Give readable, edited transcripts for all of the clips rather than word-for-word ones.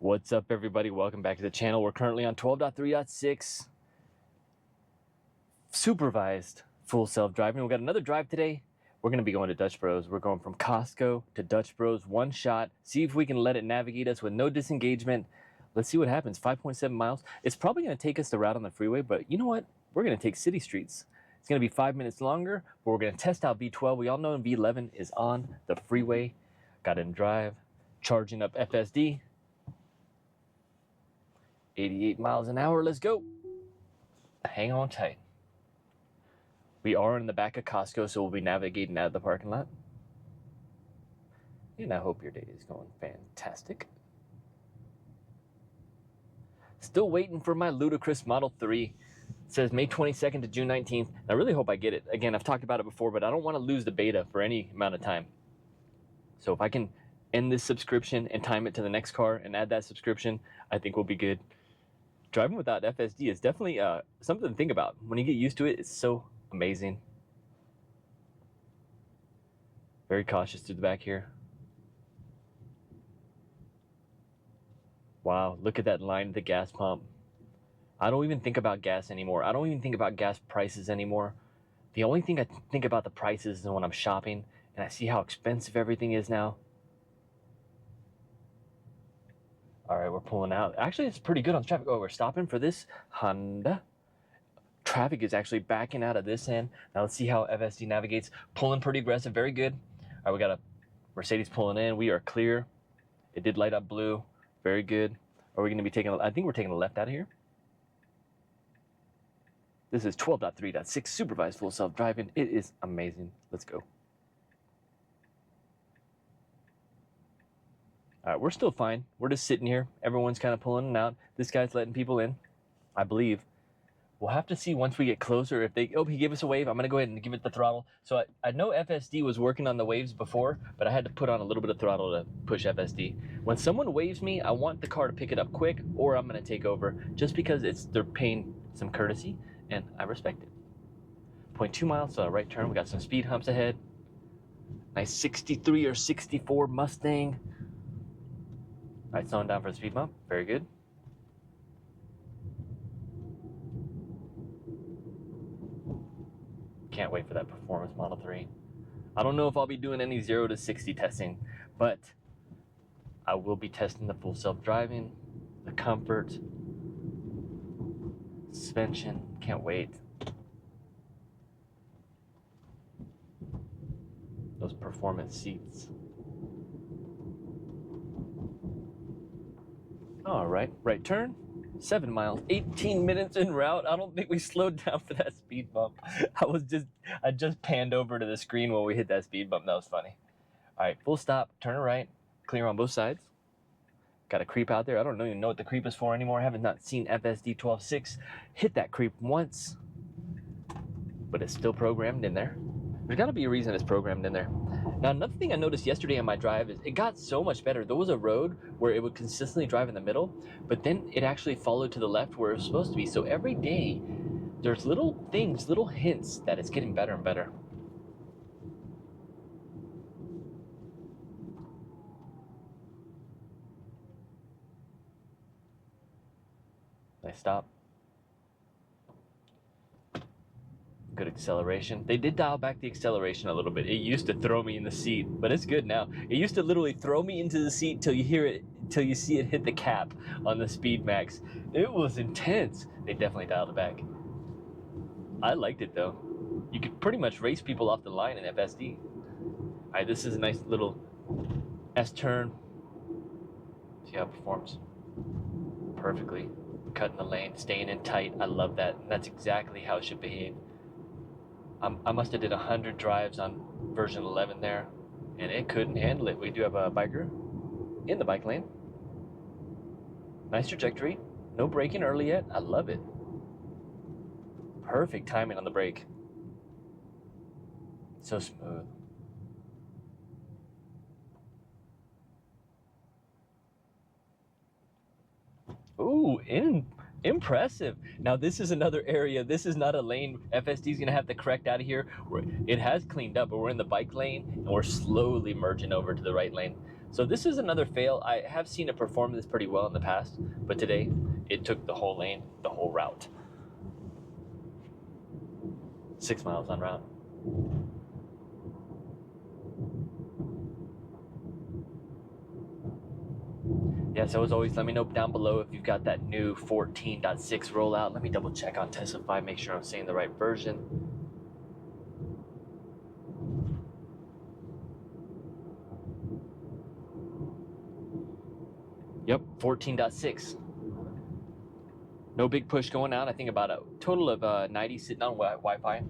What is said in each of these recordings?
What's up, everybody? Welcome back to the channel. We're currently on 12.3.6 supervised full self-driving. We got another drive today. We're going to be going to Dutch Bros. We're going from Costco to Dutch Bros, one shot. See if we can let it navigate us with no disengagement. Let's see what happens. 5.7 miles. It's probably going to take us the route on the freeway, but you know what? We're going to take city streets. It's going to be 5 minutes longer, but we're going to test out V12. We all know V11 is on the freeway. Got in drive, charging up FSD. 88 miles an hour. Let's go. Hang on tight. We are in the back of Costco, so we'll be navigating out of the parking lot. And I hope your day is going fantastic. Still waiting for my ludicrous Model 3. It says May 22nd to June 19th. I really hope I get it. Again, I've talked about it before, but I don't want to lose the beta for any amount of time. So if I can end this subscription and time it to the next car and add that subscription, I think we'll be good. Driving without FSD is definitely something to think about. When you get used to it, it's so amazing. Very cautious through the back here. Wow, look at that line at the gas pump. I don't even think about gas anymore. I don't even think about gas prices anymore. The only thing I think about the prices is when I'm shopping and I see how expensive everything is now. All right, we're pulling out. Actually, it's pretty good on traffic. Oh, we're stopping for this Honda. Traffic is actually backing out of this end. Now let's see how FSD navigates. Pulling pretty aggressive, very good. All right, we got a Mercedes pulling in. We are clear. It did light up blue. Very good. Are we going to be taking, I think we're taking a left out of here. This is 12.3.6 supervised full self-driving. It is amazing. Let's go. All right, we're still fine. We're just sitting here. Everyone's kind of pulling in out. This guy's letting people in, I believe. We'll have to see once we get closer if they... Oh, he gave us a wave. I'm going to go ahead and give it the throttle. So I know FSD was working on the waves before, but I had to put on a little bit of throttle to push FSD. When someone waves me, I want the car to pick it up quick, or I'm going to take over, just because they're paying some courtesy, and I respect it. 0.2 miles, so right turn. We got some speed humps ahead. Nice 63 or 64 Mustang. All right, slowing down for the speed bump. Very good. Can't wait for that performance Model 3. I don't know if I'll be doing any 0 to 60 testing, but I will be testing the full self-driving, the comfort, suspension. Can't wait. Those performance seats. All right, right turn, 7 miles, 18 minutes en route. I don't think we slowed down for that speed bump. I just panned over to the screen when we hit that speed bump. That was funny. All right, full stop, turn right, clear on both sides. Got a creep out there. I don't even know what the creep is for anymore. I haven't not seen FSD 12.6 hit that creep once, but it's still programmed in there. There's gotta be a reason it's programmed in there. Now, another thing I noticed yesterday on my drive is it got so much better. There was a road where it would consistently drive in the middle, but then it actually followed to the left where it was supposed to be. So every day, there's little things, little hints that it's getting better and better. Nice stop. Good acceleration. They did dial back the acceleration a little bit. It used to throw me in the seat, but it's good now. It used to literally throw me into the seat till you hear it, till you see it hit the cap on the speed max. It was intense. They definitely dialed it back. I liked it though. You could pretty much race people off the line in FSD. All right, this is a nice little S-turn. See how it performs. Perfectly. Cutting the lane, staying in tight. I love that. And that's exactly how it should behave. I must have did 100 drives on version 11 there, and it couldn't handle it. We do have a biker in the bike lane. Nice trajectory. No braking early yet. I love it. Perfect timing on the brake. So smooth. Ooh, impressive. Now this is another area. This is not a lane FSD is gonna have to correct out of here. It has cleaned up, but we're in the bike lane and we're slowly merging over to the right lane. So this is another fail. I have seen it perform this pretty well in the past, but today it took the whole lane, the whole route. 6 miles on route. Yeah, so as always, let me know down below if you've got that new 14.6 rollout. Let me double check on Testify, make sure I'm saying the right version. Yep, 14.6. No big push going out. I think about a total of 90 sitting on Wi-Fi.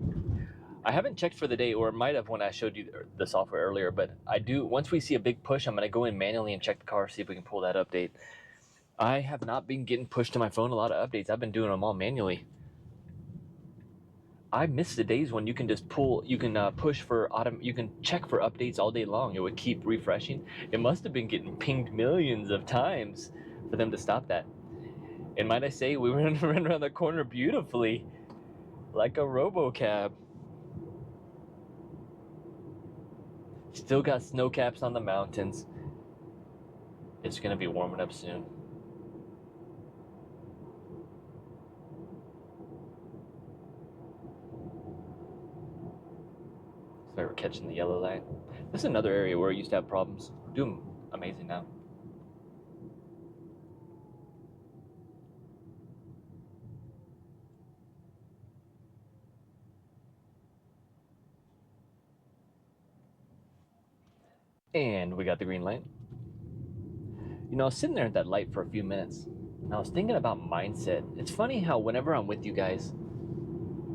I haven't checked for the day, or might have when I showed you the software earlier, but I do. Once we see a big push, I'm going to go in manually and check the car, see if we can pull that update. I have not been getting pushed to my phone a lot of updates. I've been doing them all manually. I miss the days when you can just push for you can check for updates all day long. It would keep refreshing. It must have been getting pinged millions of times for them to stop that. And might I say, we ran around the corner beautifully, like a RoboCab. Still got snow caps on the mountains. It's gonna be warming up soon. So we're catching the yellow light. This is another area where I used to have problems. Doing amazing now. And we got the green light. You know, I was sitting there at that light for a few minutes, and I was thinking about mindset. It's funny how whenever I'm with you guys,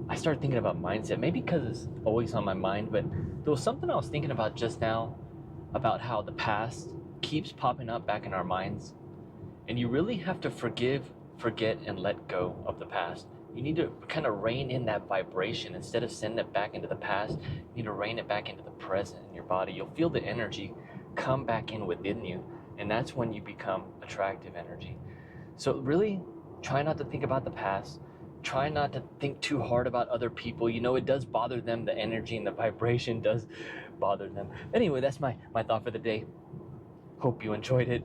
I start thinking about mindset. Maybe because it's always on my mind, but there was something I was thinking about just now about how the past keeps popping up back in our minds. And you really have to forgive, forget, and let go of the past. You need to kind of rein in that vibration. Instead of sending it back into the past, you need to rein it back into the present in your body. You'll feel the energy come back in within you, and that's when you become attractive energy. So really, try not to think about the past. Try not to think too hard about other people. You know, it does bother them. The energy and the vibration does bother them. Anyway, that's my thought for the day. Hope you enjoyed it.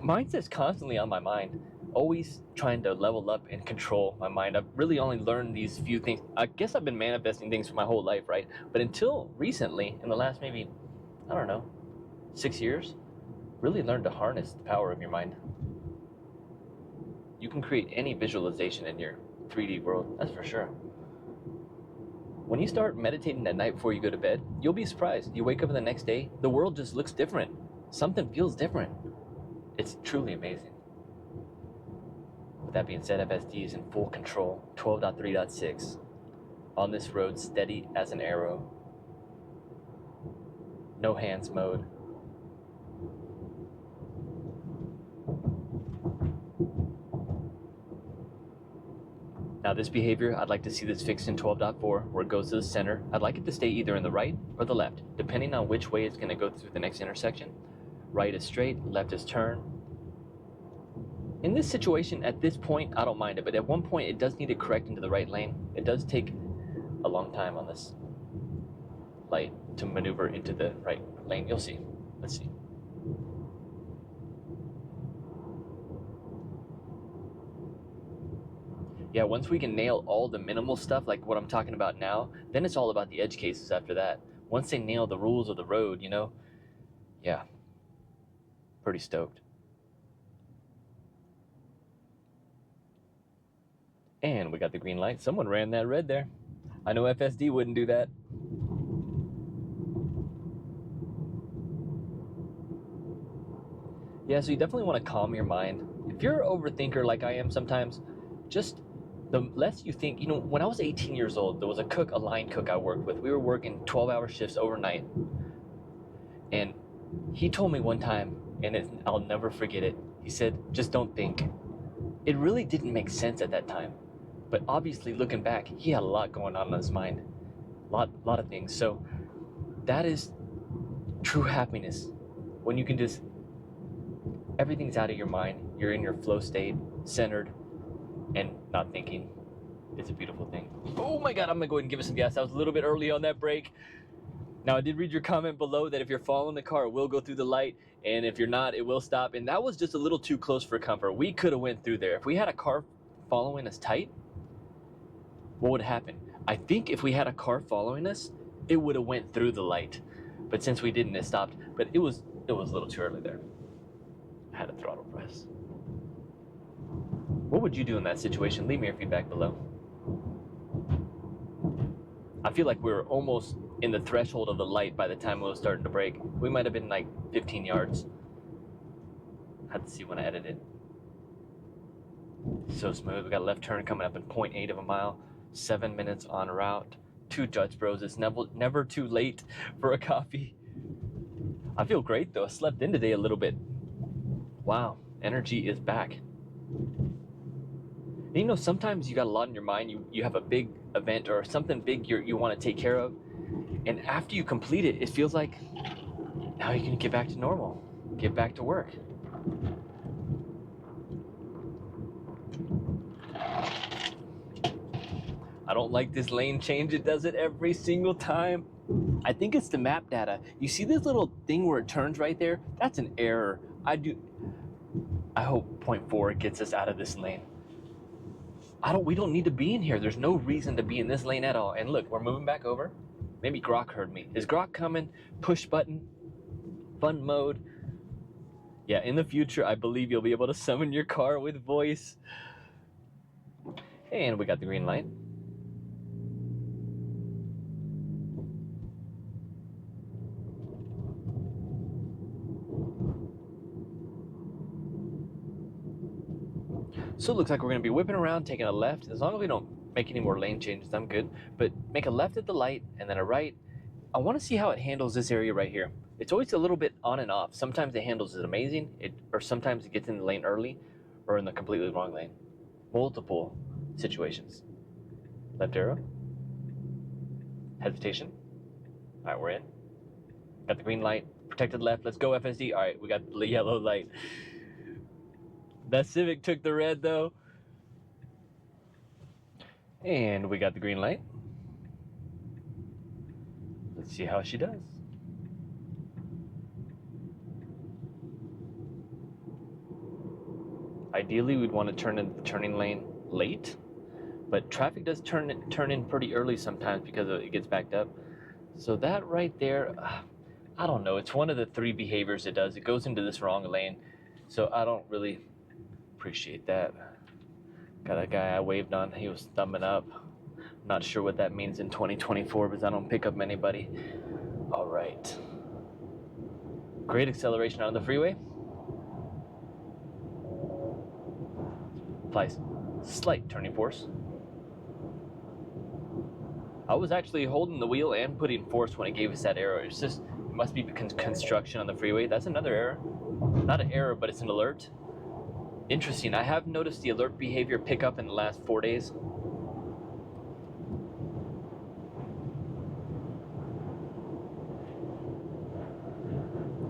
Mindset's constantly on my mind. Always trying to level up and control my mind. I've really only learned these few things. I guess I've been manifesting things for my whole life, right? But until recently, in the last maybe, I don't know, 6 years, really learned to harness the power of your mind. You can create any visualization in your 3D world, that's for sure. When you start meditating at night before you go to bed, you'll be surprised. You wake up the next day, the world just looks different. Something feels different. It's truly amazing. With that being said, FSD is in full control, 12.3.6. On this road, steady as an arrow. No hands mode. Now this behavior, I'd like to see this fixed in 12.4, where it goes to the center. I'd like it to stay either in the right or the left, depending on which way it's going to go through the next intersection. Right is straight, left is turn. In this situation, at this point, I don't mind it, but at one point it does need to correct into the right lane. It does take a long time on this light to maneuver into the right lane. You'll see. Let's see. Yeah, once we can nail all the minimal stuff, like what I'm talking about now, then it's all about the edge cases after that. Once they nail the rules of the road, you know, yeah, pretty stoked. And we got the green light. Someone ran that red there. I know FSD wouldn't do that. Yeah, so you definitely want to calm your mind. If you're an overthinker like I am sometimes, just the less you think. You know, when I was 18 years old, there was a line cook I worked with. We were working 12-hour shifts overnight. And he told me one time, and I'll never forget it, he said, just don't think. It really didn't make sense at that time. But obviously, looking back, he had a lot going on in his mind. Lot of things. So that is true happiness. When you can just, everything's out of your mind. You're in your flow state, centered, and not thinking. It's a beautiful thing. Oh my God, I'm gonna go ahead and give it some gas. I was a little bit early on that brake. Now, I did read your comment below that if you're following the car, it will go through the light, and if you're not, it will stop. And that was just a little too close for comfort. We could have went through there. If we had a car following us tight, what would happen? I think if we had a car following us, it would have went through the light. But since we didn't, it stopped. But it was a little too early there. I had a throttle press. What would you do in that situation? Leave me your feedback below. I feel like we were almost in the threshold of the light by the time it was starting to brake. We might have been like 15 yards. Had to see when I edited. So smooth. We got a left turn coming up in 0.8 of a mile. 7 minutes on route. 2 Dutch Bros. It's never too late for a coffee. I feel great though. I slept in today a little bit. Wow, energy is back. And you know, sometimes you got a lot in your mind. You have a big event or something big you want to take care of. And after you complete it, it feels like now you can get back to normal. Get back to work. I don't like this lane change. It does it every single time. I think it's the map data. You see this little thing where it turns right there? That's an error. I hope 0.4 gets us out of this lane. We don't need to be in here. There's no reason to be in this lane at all. And look, we're moving back over. Maybe Grok heard me. Is Grok coming? Push button. Fun mode. Yeah, in the future, I believe you'll be able to summon your car with voice. And we got the green light. So it looks like we're going to be whipping around, taking a left. As long as we don't make any more lane changes, I'm good. But make a left at the light and then a right. I want to see how it handles this area right here. It's always a little bit on and off. Sometimes it handles it amazing, or sometimes it gets in the lane early or in the completely wrong lane. Multiple situations. Left arrow. Hesitation. All right, we're in. Got the green light. Protected left. Let's go, FSD. All right, we got the yellow light. That Civic took the red though. And we got the green light. Let's see how she does. Ideally, we'd want to turn in the turning lane late, but traffic does turn in pretty early sometimes because it gets backed up. So that right there, I don't know. It's one of the 3 behaviors it does. It goes into this wrong lane. So I don't really appreciate that. Got a guy I waved on. He was thumbing up. Not sure what that means in 2024 because I don't pick up anybody. All right. Great acceleration on the freeway. Applies slight turning force. I was actually holding the wheel and putting force when it gave us that error. It's just, it must be construction on the freeway. That's another error. Not an error, but it's an alert. Interesting. I have noticed the alert behavior pick up in the last 4 days.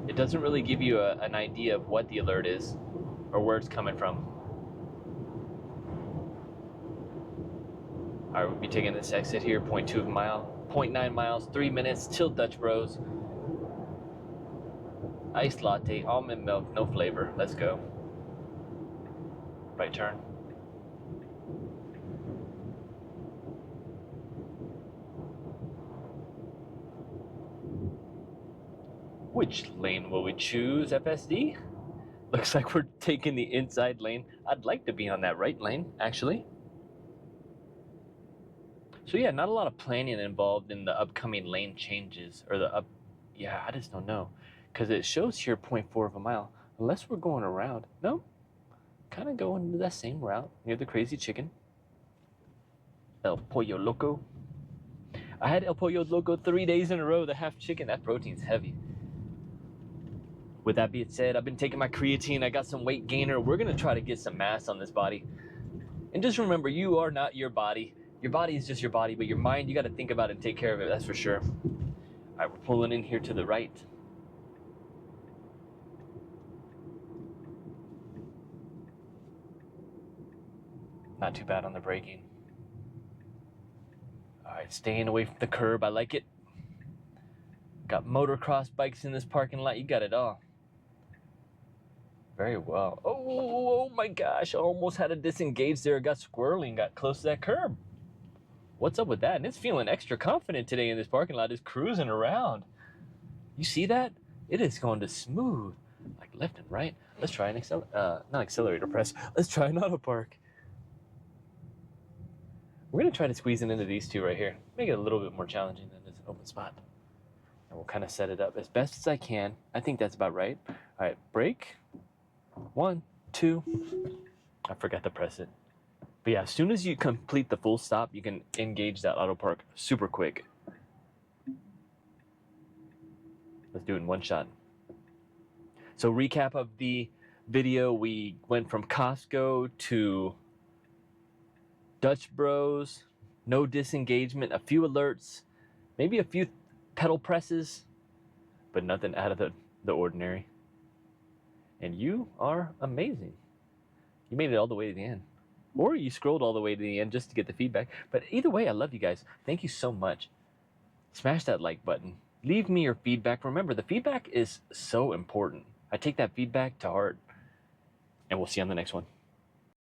It doesn't really give you an idea of what the alert is or where it's coming from. All right, we'll be taking this exit here, 0.2 of a mile, 0.9 miles, 3 minutes, till Dutch Bros. Iced latte, almond milk, no flavor. Let's go. Right turn. Which lane will we choose, FSD? Looks like we're taking the inside lane. I'd like to be on that right lane, actually. So yeah, not a lot of planning involved in the upcoming lane changes, or yeah, I just don't know. Because it shows here 0.4 of a mile, unless we're going around. No, kind of going that same route near the Crazy Chicken. El Pollo Loco. I had El Pollo Loco 3 days in a row, the half chicken. That protein's heavy. With that being said, I've been taking my creatine. I got some weight gainer. We're going to try to get some mass on this body. And just remember, you are not your body. Your body is just your body, but your mind, you got to think about it and take care of it, that's for sure. All right, we're pulling in here to the right. Not too bad on the braking. All right, staying away from the curb. I like it. Got motocross bikes in this parking lot. You got it all. Very well. Oh my gosh, I almost had to disengage there. It got squirrely and got close to that curb. What's up with that? And it's feeling extra confident today in this parking lot. It's cruising around. You see that? It is going to smooth, like left and right. Let's try an not accelerator press. Let's try an auto park. We're gonna try to squeeze it into these two right here. Make it a little bit more challenging than this open spot. And we'll kind of set it up as best as I can. I think that's about right. All right, brake. 1, 2. I forgot to press it. But yeah, as soon as you complete the full stop, you can engage that auto park super quick. Let's do it in one shot. So recap of the video, we went from Costco to Dutch Bros, no disengagement, a few alerts, maybe a few pedal presses, but nothing out of the ordinary. And you are amazing. You made it all the way to the end. Or you scrolled all the way to the end just to get the feedback. But either way, I love you guys. Thank you so much. Smash that like button. Leave me your feedback. Remember, the feedback is so important. I take that feedback to heart. And we'll see you on the next one.